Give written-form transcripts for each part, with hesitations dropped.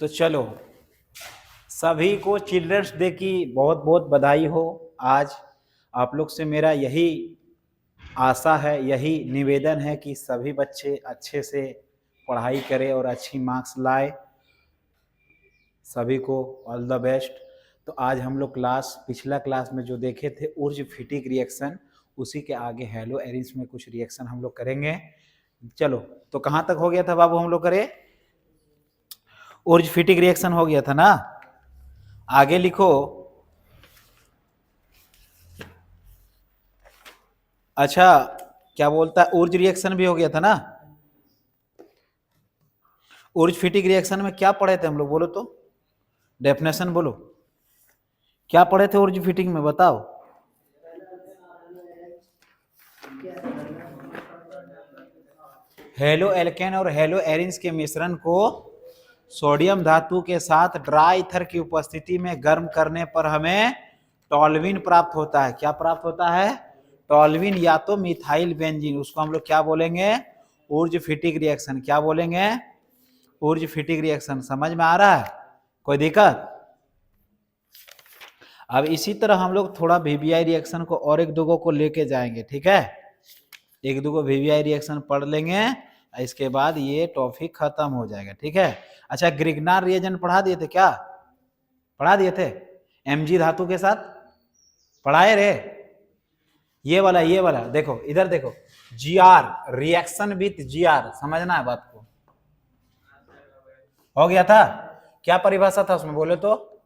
तो चलो, सभी को चिल्ड्रंस डे की बहुत बहुत बधाई हो। आज आप लोग से मेरा यही आशा है, यही निवेदन है कि सभी बच्चे अच्छे से पढ़ाई करें और अच्छी मार्क्स लाए। सभी को ऑल द बेस्ट। तो आज हम लोग पिछला क्लास में जो देखे थे उर्ज फिटिक रिएक्शन, उसी के आगे हेलो एरिन्स में कुछ रिएक्शन हम लोग करेंगे। चलो, तो कहाँ तक हो गया था बाबू हम लोग करे? उर्ज फिटिक रिएक्शन हो गया था ना। आगे लिखो। अच्छा, क्या बोलता है, उर्ज रिएक्शन भी हो गया था ना। उर्ज फिटिक रिएक्शन में क्या पढ़े थे हम लोग, बोलो तो, डेफिनेशन बोलो, क्या पढ़े थे उर्ज फिटिक में, बताओ। हेलो एल्केन और हेलो एरिन्स के मिश्रण को सोडियम धातु के साथ ड्राई ईथर की उपस्थिति में गर्म करने पर हमें टॉल्विन प्राप्त होता है। क्या प्राप्त होता है? टॉल्विन या तो मिथाइल बेंजीन। उसको हम लोग क्या बोलेंगे? उर्ज फिटिक रिएक्शन। क्या बोलेंगे? उर्ज फिटिक रिएक्शन। समझ में आ रहा है? कोई दिक्कत? अब इसी तरह हम लोग थोड़ा वीवीआई रिएक्शन को और एक दो को लेके जाएंगे, ठीक है। एक दो वीवीआई रिएक्शन पढ़ लेंगे, इसके बाद ये टॉपिक खत्म हो जाएगा, ठीक है। अच्छा, ग्रिग्नार रिएजेंट पढ़ा दिए थे क्या? पढ़ा दिए थे? Mg धातु के साथ पढ़ाए रे। ये वाला देखो, इधर देखो, Gr रिएक्शन विथ Gr, समझना है बात को। हो गया था? क्या परिभाषा था उसमें, बोले तो?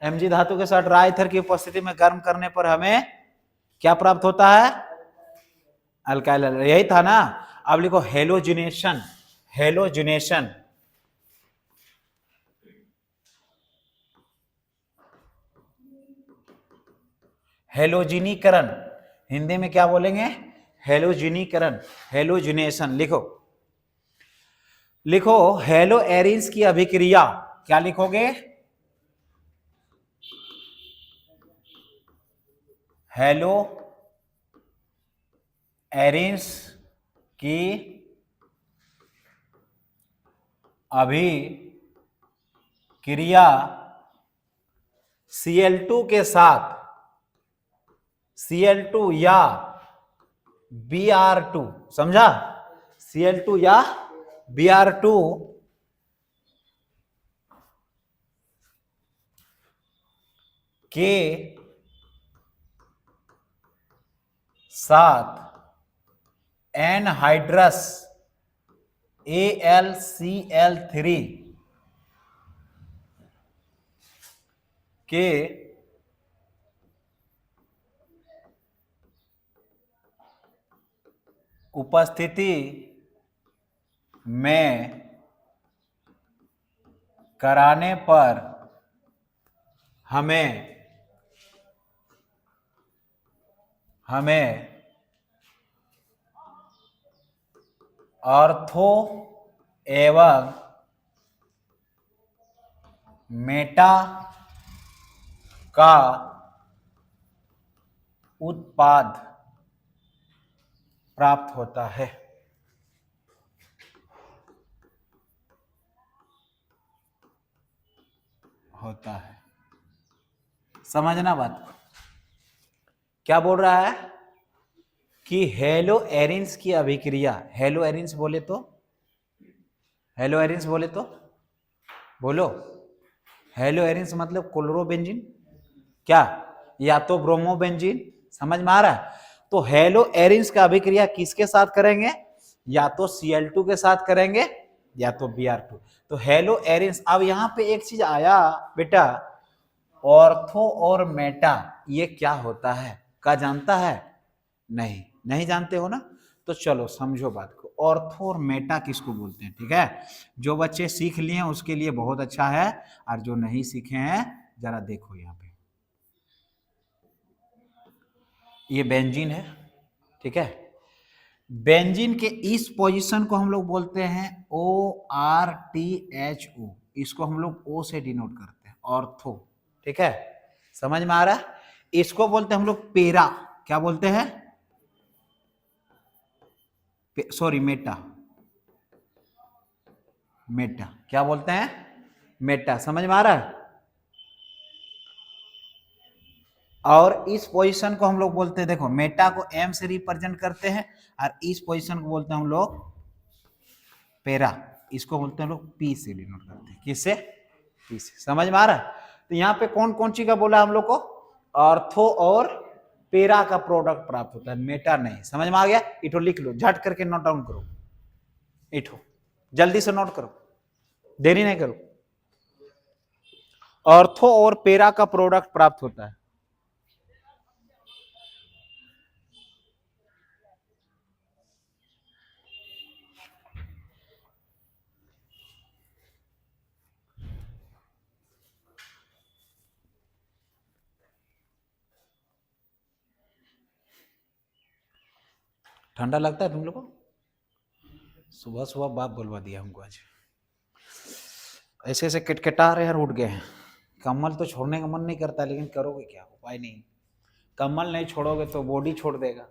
Mg धातु के साथ ड्राई ईथर की उपस्थिति में गर्म करने पर हमें क्या प्राप्त होता है? अल्काइल। यही था ना। अब लिखो हेलोजिनेशन। हेलोजिनेशन, हेलोजिनीकरण, हिंदी में क्या बोलेंगे? हेलोजिनीकरण, हेलोजिनेशन। लिखो लिखो हेलो एरिन्स की अभिक्रिया। क्या लिखोगे? हेलो एरिन्स की अभिक्रिया Cl2 के साथ, Cl2 या Br2, समझा? Cl2 या Br2 के साथ एनहाइड्रस AlCl3 के उपस्थिति में कराने पर हमें ऑर्थो एवं मेटा का उत्पाद प्राप्त होता है। समझना बात को। क्या बोल रहा है कि हेलो एरिन्स की अभिक्रिया, हेलो एरिन्स बोले तो, हेलो एरिन्स बोले तो बोलो, हेलो एरिन्स मतलब क्लोरोबेंजीन, क्या, या तो ब्रोमोबेंजीन। समझ में आ रहा है? तो हेलो एरिन्स का अभिक्रिया किसके साथ करेंगे? या तो Cl2 के साथ करेंगे या तो Br2। तो हेलो एरिन्स। अब यहां पे एक चीज आया बेटा, ऑर्थो और मेटा, ये क्या होता है? क्या जानता है? नहीं जानते हो ना। तो चलो समझो बात को, ऑर्थो और मेटा किसको बोलते हैं, ठीक है। जो बच्चे सीख लिए हैं उसके लिए बहुत अच्छा है, और जो नहीं सीखे हैं जरा देखो यहाँ पे, ये बेंजीन है, ठीक है। बेंजीन के इस पोजीशन को हम लोग बोलते हैं ORTHO, इसको हम लोग O से डिनोट करते हैं, ऑर्थो, ठीक है। समझ में आ रहा है? इसको बोलते हैं हम लोग पेरा। क्या बोलते हैं? Sorry, Meta. मेटा, क्या बोलते हैं? मेटा। समझ में आ रहा है? और इस पोजीशन को हम लोग बोलते हैं, देखो मेटा को एम से रिप्रेजेंट करते हैं और इस पोजीशन को बोलते हैं हम लोग पेरा, इसको बोलते हैं लोग पी से डिनोट करते हैं। किससे? पी से। समझ में आ रहा है? तो यहाँ पे कौन कौन सी का बोला हम लोग को? ऑर्थो और पेरा का प्रोडक्ट प्राप्त होता है, मेटा नहीं। समझ में आ गया? इठो लिख लो, झट करके नोट डाउन करो, इठो जल्दी से नोट करो, देरी नहीं करो। ऑर्थो और पेरा का प्रोडक्ट प्राप्त होता है। ठंडा लगता है तुम लोग को? सुबह सुबह बाप बोलवा दिया हमको आज, ऐसे ऐसे किटकिटा रहे हैं, उठ गए हैं। कम्बल तो छोड़ने का मन नहीं करता, लेकिन करोगे क्या, उपाय नहीं। कम्बल नहीं छोड़ोगे तो बॉडी छोड़ देगा।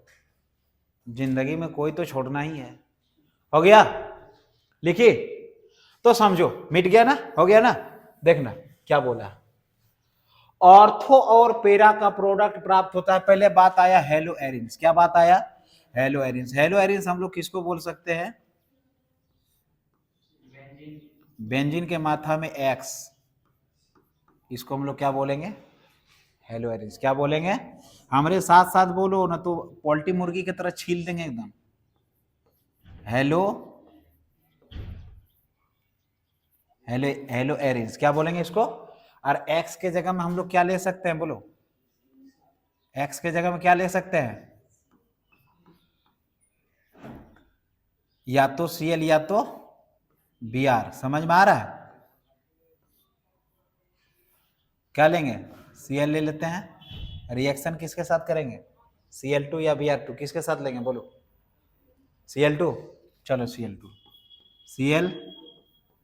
जिंदगी में कोई तो छोड़ना ही है। हो गया? लिखिए तो समझो, मिट गया ना? हो गया ना? देखना क्या बोला, ऑर्थो और पेरा का प्रोडक्ट प्राप्त होता है। पहले बात आया हेलो एरिन्स। क्या बात आया? Hello arenes. हेलो एरिन्स हम लोग किसको बोल सकते हैं? बेंजीन के माथा में एक्स, इसको हम लोग क्या बोलेंगे? Hello arenes. क्या बोलेंगे? हमारे साथ साथ बोलो ना, तो पोल्ट्री मुर्गी की तरह छील देंगे एकदम। हेलो हेलो हेलो एरिन्स, क्या बोलेंगे इसको? और एक्स के जगह में हम लोग क्या ले सकते हैं? बोलो, एक्स के जगह में क्या ले सकते हैं? या तो सीएल या तो बीआर। समझ में आ रहा है? क्या लेंगे? सीएल ले लेते हैं। रिएक्शन किसके साथ करेंगे? Cl2 या Br2, किसके साथ लेंगे? बोलो, Cl2। चलो Cl2, Cl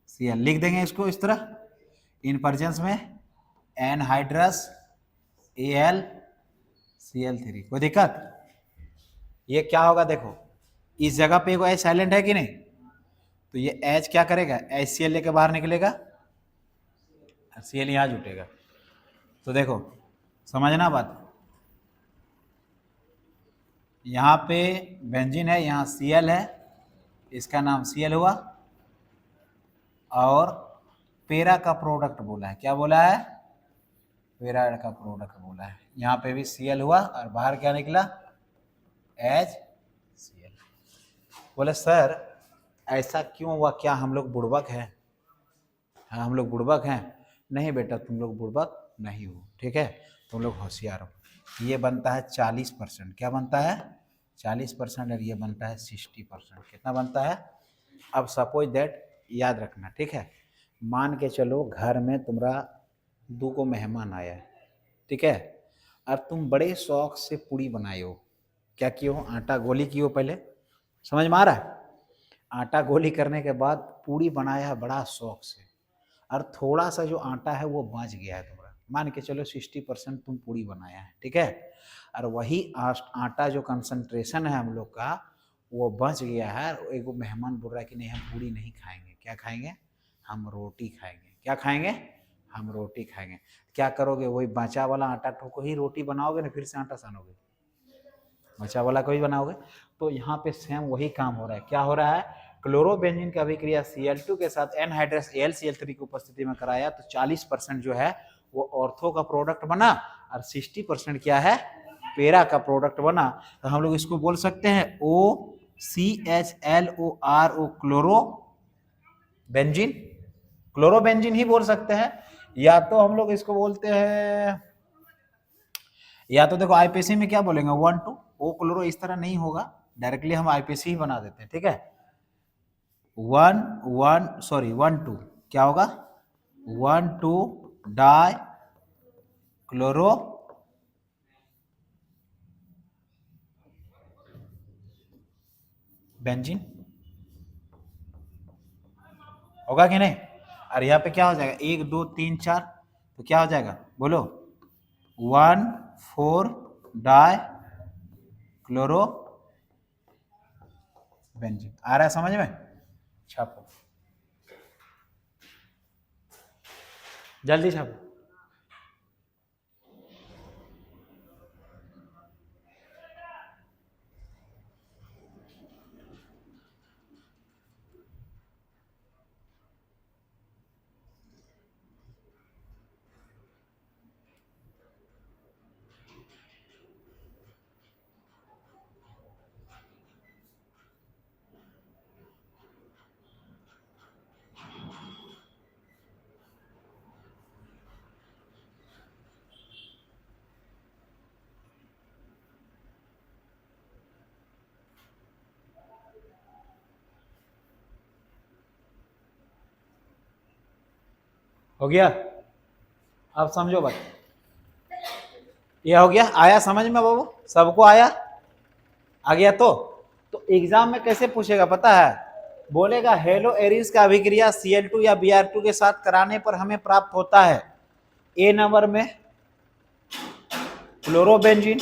Cl लिख देंगे इसको इस तरह, इन प्रेजेंस में एनहाइड्रस Al Cl3। कोई दिक्कत? ये क्या होगा? देखो इस जगह पे एच साइलेंट है कि नहीं, तो ये H क्या करेगा? HCl लेके बाहर निकलेगा, Cl यहाँ जुटेगा। तो देखो समझना बात, यहाँ पे बेंजीन है, यहाँ Cl है, इसका नाम Cl हुआ, और पेरा का प्रोडक्ट बोला है। क्या बोला है? पेरा का प्रोडक्ट बोला है। यहाँ पे भी Cl हुआ और बाहर क्या निकला? HCl। बोले सर ऐसा क्यों हुआ, क्या हम लोग बुड़बक हैं? हाँ हम लोग बुड़बक हैं। नहीं बेटा, तुम लोग बुड़बक नहीं हो, ठीक है, तुम लोग होशियार हो। ये बनता है 40%। क्या बनता है? 40%। और ये बनता है 60%। कितना बनता है? अब सपोज दैट, याद रखना, ठीक है, मान के चलो घर में तुम्हारा 2 को मेहमान आया है, ठीक है, और तुम बड़े शौक से पूड़ी बनाए हो। क्या किए हो? आटा गोली किए हो पहले। समझ में आ रहा है? आटा गोली करने के बाद पूड़ी बनाया है बड़ा शौक से, और थोड़ा सा जो आटा है वो बच गया है तुम्हारा। मान के चलो 60% तुम पूड़ी बनाया है, ठीक है, और वही आटा जो कंसंट्रेशन है हम लोग का वो बच गया है। एक मेहमान बोल रहा है कि नहीं हम पूड़ी नहीं खाएंगे, क्या खाएंगे? हम रोटी खाएंगे। क्या खाएंगे? हम रोटी खाएंगे। क्या करोगे? वही बचा वाला आटा को ही रोटी बनाओगे ना, फिर से आटा सानोगे? बचा वाला को ही बनाओगे। तो यहाँ पे सेम वही काम हो रहा है। क्या हो रहा है? क्लोरोबेंजीन की अभिक्रिया Cl2 के साथ एनहाइड्रस AlCl3 की उपस्थिति में कराया तो 40% जो है वो ऑर्थो का प्रोडक्ट बना, और 60% क्या है? पेरा का प्रोडक्ट बना। तो हम लोग इसको बोल सकते हैं OCHLORO, क्लोरो बेंजीन। क्लोरोबेंजीन ही बोल सकते हैं, या तो हम लोग इसको बोलते हैं, या तो देखो आईपीसी में क्या बोलेंगे 1,2 ओ क्लोरो, इस तरह नहीं होगा, डायरेक्टली हम आईपीसी ही बना देते हैं, ठीक है। 1,2 क्या होगा? 1,2 डाई क्लोरो बेंजीन होगा कि नहीं? और यहाँ पे क्या हो जाएगा? 1 2 3 4, तो क्या हो जाएगा? बोलो, 1,4 डाई क्लोरो बेंजीन। आ रहा है समझ में? छापो। जल्दी छापो। हो गया? अब समझो बात। ये हो गया? आया समझ में बाबू? सबको आया? आ गया? तो एग्जाम में कैसे पूछेगा पता है? बोलेगा हेलो एरिस का अभिक्रिया Cl2 या Br2 के साथ कराने पर हमें प्राप्त होता है ए नंबर में क्लोरोबेंजीन,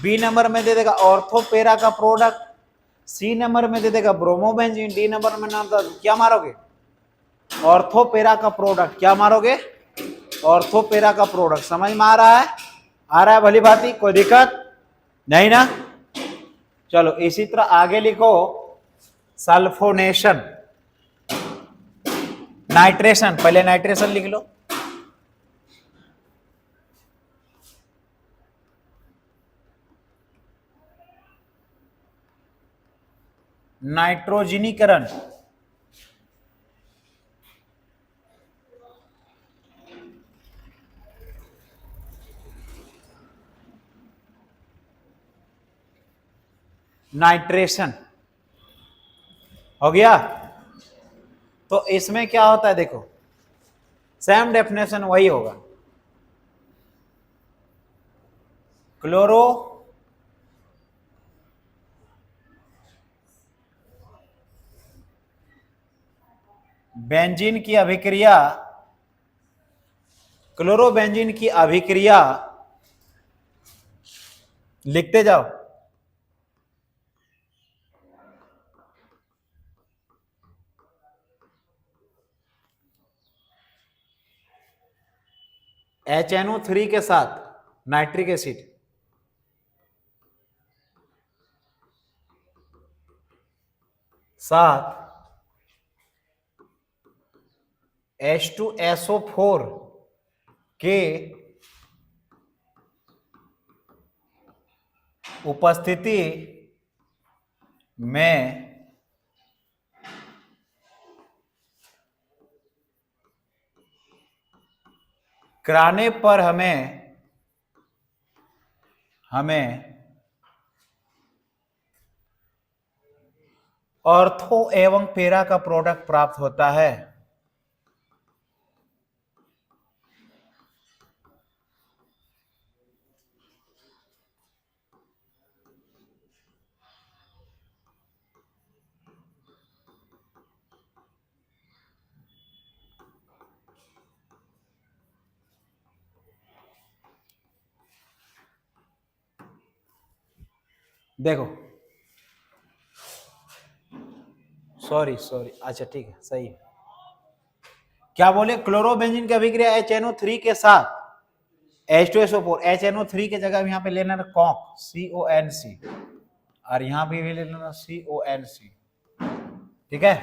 बी नंबर में दे देगा ऑर्थोपेरा का प्रोडक्ट, सी नंबर में दे देगा ब्रोमोबेंजीन, डी नंबर में नाम क्या मारोगे? ऑर्थोपेरा का प्रोडक्ट। क्या मारोगे? ऑर्थोपेरा का प्रोडक्ट। समझ में आ रहा है? आ रहा है भली भांति? कोई दिक्कत नहीं ना? चलो इसी तरह आगे लिखो सल्फोनेशन, नाइट्रेशन। पहले नाइट्रेशन लिख लो। नाइट्रोजनीकरण, नाइट्रेशन हो गया? तो इसमें क्या होता है देखो, सेम डेफिनेशन वही होगा। क्लोरो बेंजीन की अभिक्रिया, क्लोरोबेंजीन की अभिक्रिया लिखते जाओ। HNO3 के साथ नाइट्रिक एसिड, साथ H2SO4 के उपस्थिति में कराने पर हमें ऑर्थो एवं पेरा का प्रोडक्ट प्राप्त होता है। देखो सॉरी अच्छा ठीक है, सही है। क्या बोले? क्लोरोबेंजीन की अभिक्रिया HNO3 के साथ H2SO4, HNO3 के जगह यहाँ पे लेना कॉक CONC, और यहाँ भी ले लेना CONC। ठीक है?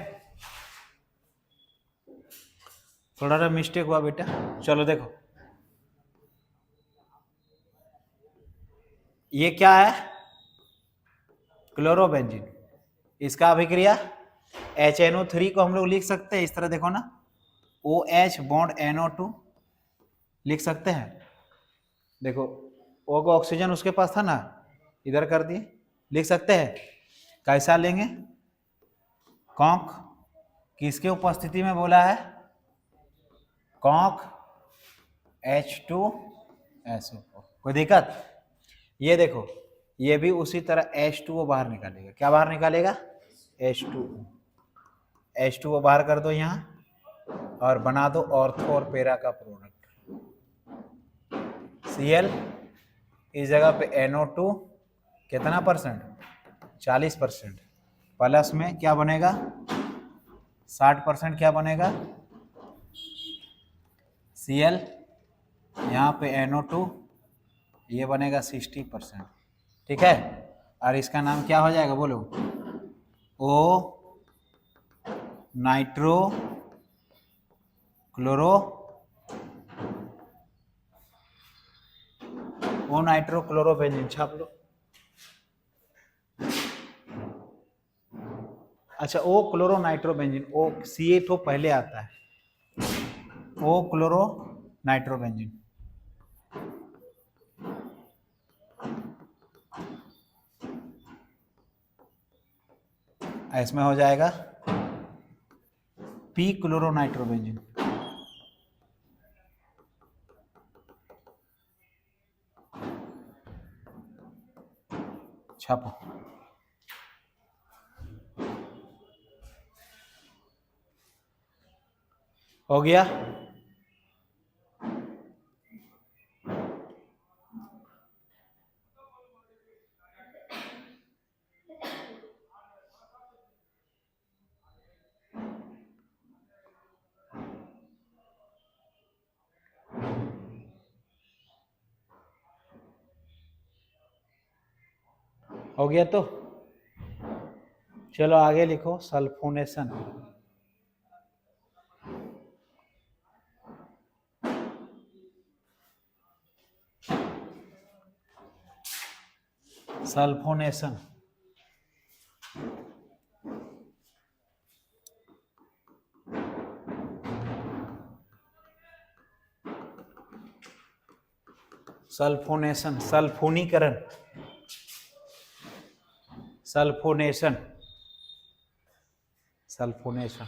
थोड़ा सा मिस्टेक हुआ बेटा। चलो देखो, ये क्या है? क्लोरोबेंजीन, इसका अभिक्रिया HNO3 को हम लोग लिख सकते हैं इस तरह, देखो ना, OH बॉन्ड NO2 लिख सकते हैं। देखो O को ऑक्सीजन उसके पास था ना, इधर कर दिए, लिख सकते हैं। कैसा लेंगे? कॉन्क, किसके उपस्थिति में बोला है? Conc H2SO4। कोई दिक्कत? ये देखो, ये भी उसी तरह H2O बाहर निकालेगा। क्या बाहर निकालेगा? H2O बाहर कर दो यहाँ, और बना दो ऑर्थो और पेरा का प्रोडक्ट। Cl इस जगह पे NO2 कितना परसेंट? 40%, प्लस में क्या बनेगा? 60% क्या बनेगा? Cl, यहाँ पे NO2, ये बनेगा 60%, ठीक है। और इसका नाम क्या हो जाएगा बोलो? ओ नाइट्रो क्लोरो, ओ नाइट्रो क्लोरोबेंजीन, छाप लो। अच्छा, ओ क्लोरो नाइट्रोबेंजीन, ओ C8O पहले आता है, ओ क्लोरो नाइट्रोबेंजीन। इसमें हो जाएगा पी क्लोरो नाइट्रोबेंजीन। छापो। हो गया? हो गया तो चलो आगे लिखो सल्फोनेशन। सल्फोनेशन सल्फोनेशन, सल्फोनीकरण, सल्फोनेशन, सल्फोनेशन।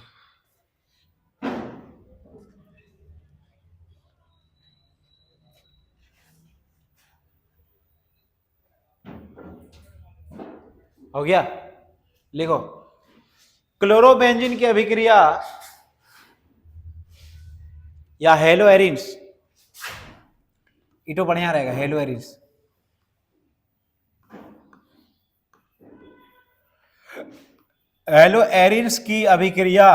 हो गया? लिखो क्लोरोबेंजीन की अभिक्रिया या हेलो एरिन्स, ये तो बढ़िया रहेगा, हेलो एरिन्स। हेलो एरिन्स की अभिक्रिया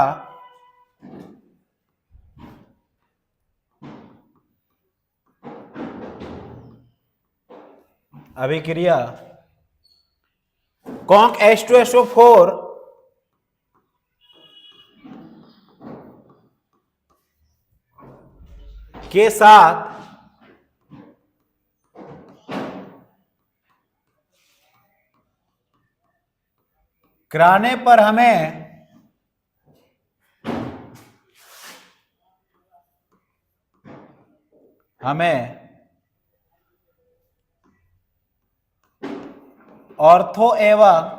अभिक्रिया कॉन्क H2SO4 के साथ कराने पर हमें ऑर्थो एवं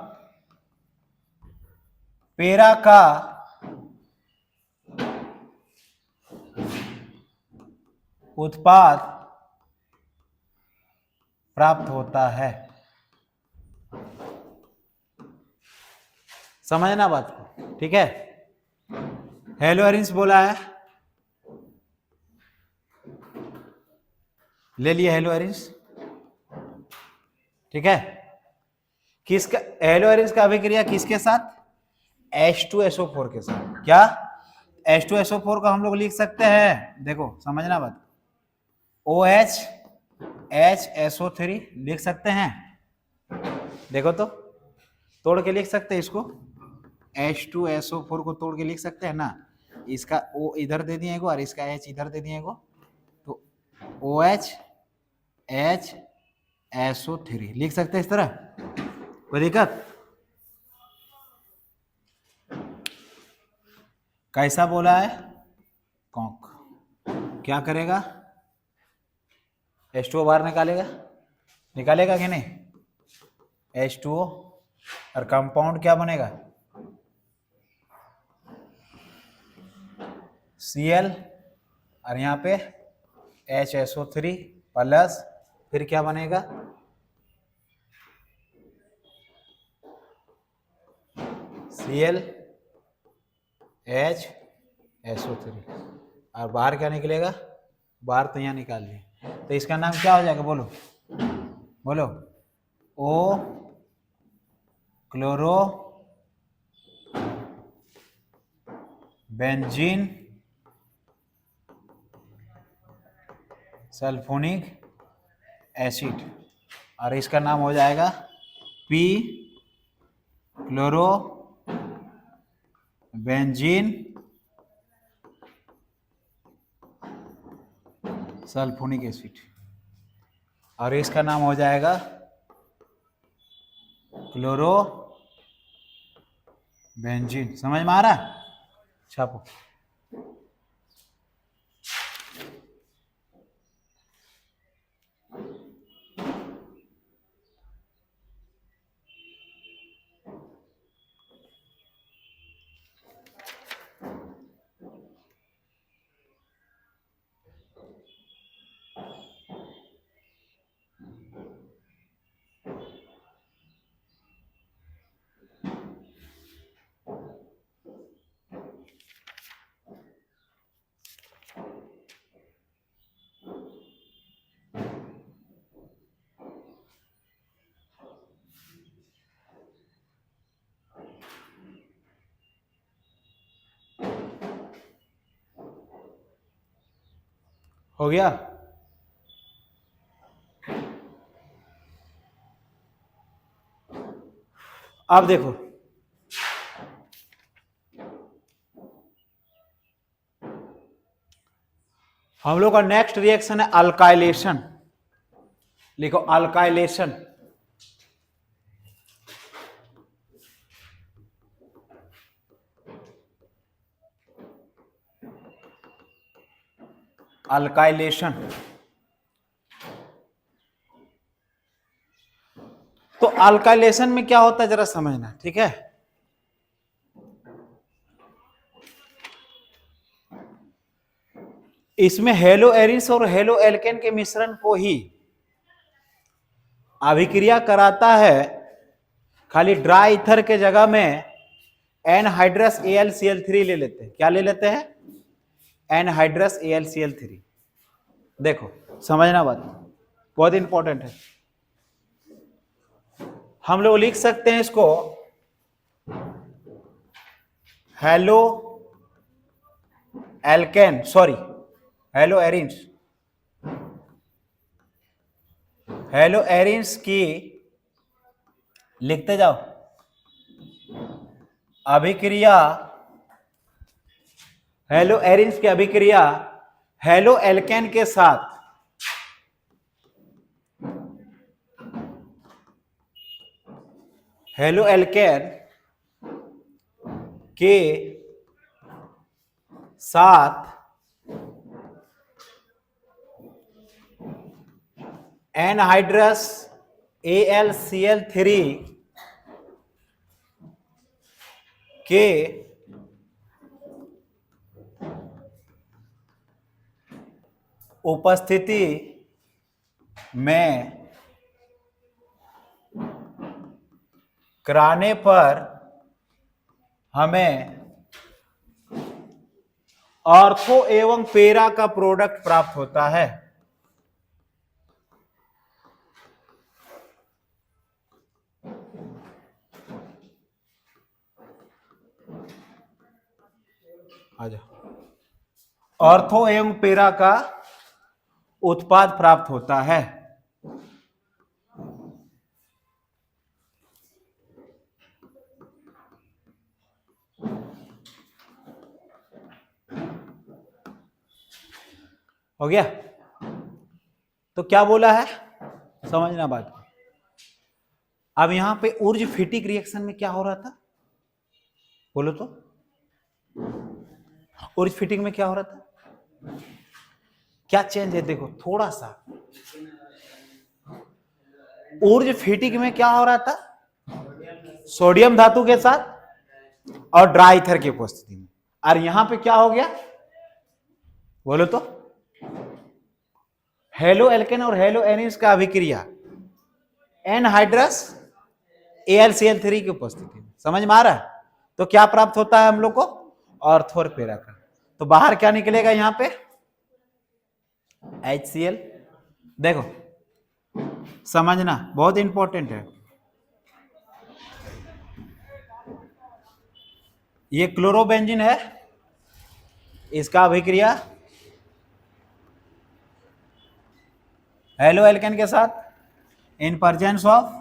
पेरा का उत्पाद प्राप्त होता है। समझना बात को, ठीक है। हेलो एरिन्स बोला है, ले लिए हेलो एरिन्स, ठीक है। किसका हेलो एरिन्स का अभिक्रिया किसके साथ? H2SO4 के साथ। क्या H2SO4 को हम लोग लिख सकते हैं, देखो समझना बात, OH HSO3 लिख सकते हैं। देखो तो तोड़ के लिख सकते हैं इसको, H2SO4 को तोड़ के लिख सकते हैं ना। इसका O इधर दे दिए और इसका H इधर दे दिए, तो OH HSO3 लिख सकते हैं इस तरह। कोई दिक्कत? कैसा बोला है? कॉन्क क्या करेगा? H2O बाहर निकालेगा कि नहीं? H2O और कंपाउंड क्या बनेगा? Cl और यहाँ पे HSO3 प्लस फिर क्या बनेगा? Cl HSO3 और बाहर क्या निकलेगा? बाहर तो यहाँ निकाल लिए, तो इसका नाम क्या हो जाएगा बोलो? बोलो, ओ क्लोरो बेंजीन सल्फोनिक एसिड, और इसका नाम हो जाएगा P chloro benzene sulphonic acid, और इसका नाम हो जाएगा क्लोरो बेंजीन। समझ में आ रहा है? छापो। हो गया? अब देखो, हम लोग का नेक्स्ट रिएक्शन है अल्काइलेशन। लिखो अल्काइलेशन। अल्काइलेशन। तो अल्काइलेशन में क्या होता है जरा समझना, ठीक है? इसमें हेलो एरिस और हेलो एल्केन के मिश्रण को ही अभिक्रिया कराता है, खाली ड्राई ईथर के जगह में एनहाइड्रस AlCl3 ले लेते हैं। क्या ले लेते हैं? Anhydrous AlCl3। देखो समझना बात, बहुत इंपॉर्टेंट है। हम लोग लिख सकते हैं इसको halo alkane, sorry hello arenes, hello arenes की लिखते जाओ अभिक्रिया, हेलो एरिन्स की अभिक्रिया हेलो एल्केन के साथ हेलो एल्केन के साथ एनहाइड्रस AlCl3 के उपस्थिति में कराने पर हमें ऑर्थो एवं पेरा का प्रोडक्ट प्राप्त होता है। आजा, ऑर्थो एवं पेरा का उत्पाद प्राप्त होता है। हो गया? तो क्या बोला है समझना बात। अब यहां पे ऊर्ज फिटिक रिएक्शन में क्या हो रहा था, बोलो तो? ऊर्ज फिटिंग में क्या हो रहा था? क्या चेंज है? देखो थोड़ा सा, ऊर्ज फिटिंग में क्या हो रहा था? सोडियम धातु के साथ और ड्राई ईथर की उपस्थिति में। और यहां पे क्या हो गया बोलो तो? हेलो एल्केन और हेलो एरिन्स का अभिक्रिया एनहाइड्रस AlCl3 की उपस्थिति में। समझ में आ रहा है? तो क्या प्राप्त होता है हम लोग को? ऑर्थो और पेरा का। तो बाहर क्या निकलेगा यहां पे? HCl। देखो समझना बहुत इंपॉर्टेंट है। ये क्लोरोबेंजीन है, इसका अभिक्रिया हेलो एल्केन के साथ in presence of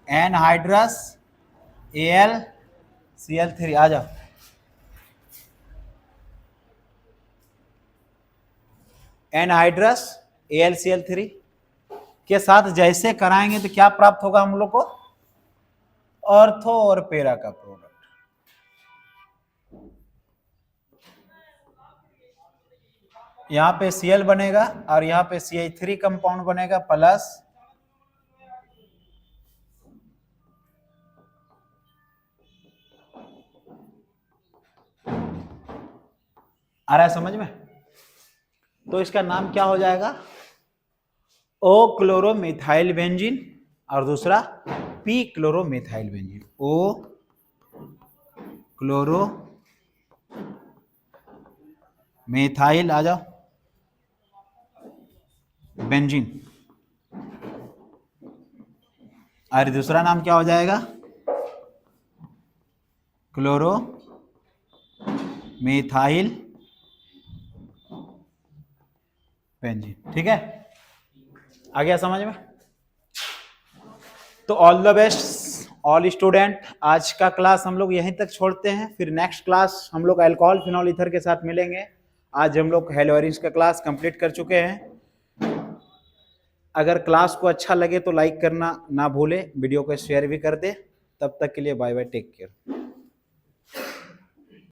anhydrous AlCl3, आ जाओ। एनहाइड्रस AlCl3 के साथ जैसे कराएंगे तो क्या प्राप्त होगा हम लोग को? ऑर्थो और पेरा का प्रोडक्ट। यहां पे Cl बनेगा और यहां पे CH3 कंपाउंड बनेगा प्लस आ रहा है समझ में? तो इसका नाम क्या हो जाएगा? ओ क्लोरोमिथाइल बेंजीन और दूसरा पी क्लोरोमिथाइल बेंजीन। ओ क्लोरो मिथाइल, आ जाओ, बेंजीन। और दूसरा नाम क्या हो जाएगा? Chloro methyl benzene. ठीक है, आ गया समझ में? तो all the best all student. आज का क्लास हम लोग यहीं तक छोड़ते हैं, फिर नेक्स्ट क्लास हम लोग अल्कोहल फिनॉल ईथर के साथ मिलेंगे। आज हम लोग हेलो एरिन्स का क्लास कंप्लीट कर चुके हैं। अगर क्लास को अच्छा लगे तो लाइक करना ना भूले, वीडियो को शेयर भी कर दे। तब तक के लिए बाय बाय, टेक केयर।